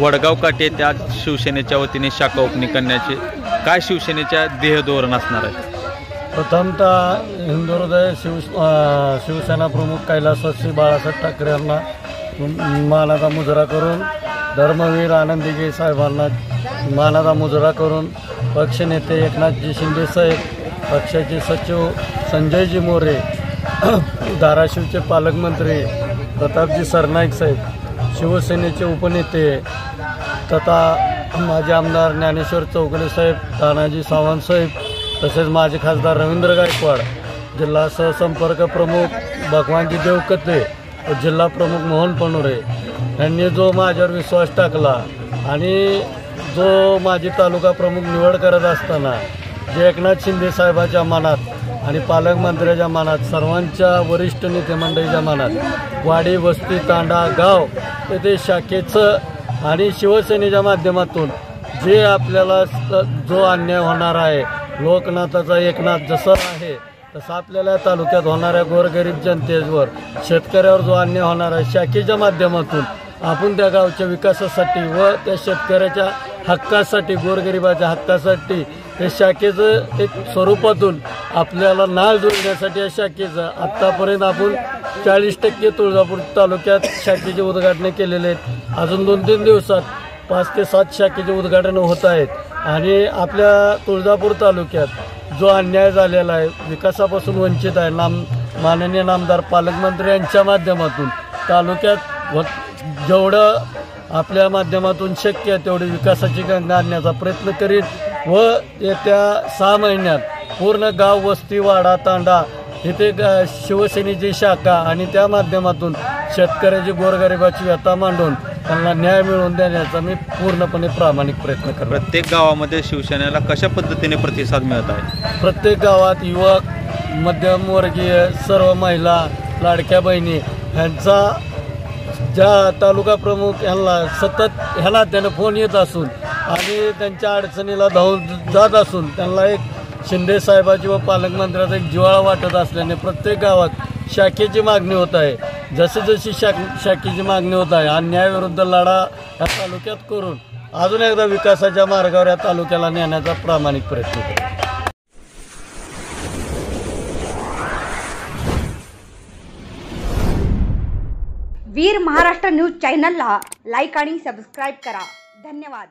वडगाव काठी येथे आज शिवसेनेच्या वतीने शाखा ओपनिंग करण्याचे काय शिवसेनेच्या ध्येयधोरण असणार आहे? प्रथमतः हिंदुहृदय शिवसेना प्रमुख कैलासवासी बाळासाहेब ठाकरे यांना मानाचा मुजरा करून, धर्मवीर आनंदीगे साहेबांना मानाचा मुजरा करून, पक्षनेते एकनाथजी शिंदे साहेब, पक्षाचे सचिव संजयजी मोरे, धाराशिवचे पालकमंत्री प्रतापजी सरनाईक साहेब, शिवसेनेचे उपनेते तथा माजी आमदार ज्ञानेश्वर चौगुले साहेब, तानाजी सावंत साहेब, तसेच माजी खासदार रवींद्र गायकवाड, जिल्हा सहसंपर्क प्रमुख भगवानजी देवकते व जिल्हा प्रमुख मोहन पणुरे यांनी जो माझ्यावर विश्वास टाकला आणि जो माझी तालुका प्रमुख निवड करत असताना जे एकनाथ शिंदे साहेबाच्या मनात आणि पालकमंत्र्याच्या मनात, सर्वांच्या वरिष्ठ नेते मंडळीच्या मनात वाडी, वस्ती, तांडा, गाव येथे शाखेचं आणि शिवसेनेच्या माध्यमातून जे आपल्याला जो अन्याय होणार आहे, लोकनाथाचा एकनाथ जसं आहे तसं आपल्याला तालुक्यात होणाऱ्या गोरगरीब जनतेवर, शेतकऱ्यावर जो अन्याय होणार आहे, शाखेच्या माध्यमातून आपण त्या गावच्या विकासासाठी व त्या शेतकऱ्याच्या हक्कासाठी, गोरगरिबाच्या हक्कासाठी हे शाखेचं एक स्वरूपातून आपल्याला नाळ जोडण्यासाठी या शाखेचं आत्तापर्यंत आपण 40% तुळजापूर तालुक्यात शाखेचे उद्घाटन केलेले आहेत. अजून 2-3 दिवसात 5 ते 7 शाखेचे उद्घाटन होत आहेत. आणि आपल्या तुळजापूर तालुक्यात जो अन्याय झालेला आहे, विकासापासून वंचित आहे, माननीय नामदार पालकमंत्री यांच्या माध्यमातून तालुक्यात जेवढं आपल्या माध्यमातून शक्य आहे तेवढी विकासाची गंगा आणण्याचा प्रयत्न करीन व येत्या 6 महिन्यात पूर्ण गाव, वस्ती, वाडा, तांडा इथे शिवसेनेची शाखा आणि त्या माध्यमातून शेतकऱ्याची, गोरगरिबाची व्यथा मांडून त्यांना न्याय मिळवून देण्याचा मी पूर्णपणे प्रामाणिक प्रयत्न करतो. प्रत्येक गावामध्ये शिवसेनेला कशा पद्धतीने प्रतिसाद मिळत आहे? प्रत्येक गावात युवक, मध्यमवर्गीय, सर्व महिला, लाडक्या बहिणी यांचा ज्या तालुका प्रमुख यांना सतत ह्याला त्यानं फोन येत असून आणि त्यांच्या अडचणीला धावून जात असून त्यांना एक शिंदे साहेबाची व पालकमंत्र्याचा एक जिव्हाळा वाटत असल्याने प्रत्येक गावात शाखेची मागणी होत आहे. जशी जशी शाखेची मागणी होत आहे, अन्यायाविरुद्ध लढा या तालुक्यात करून अजून एकदा विकासाच्या मार्गावर या तालुक्याला नेण्याचा प्रामाणिक प्रयत्न करू. वीर महाराष्ट्र न्यूज चॅनलला लाईक आणि सबस्क्राईब करा. धन्यवाद.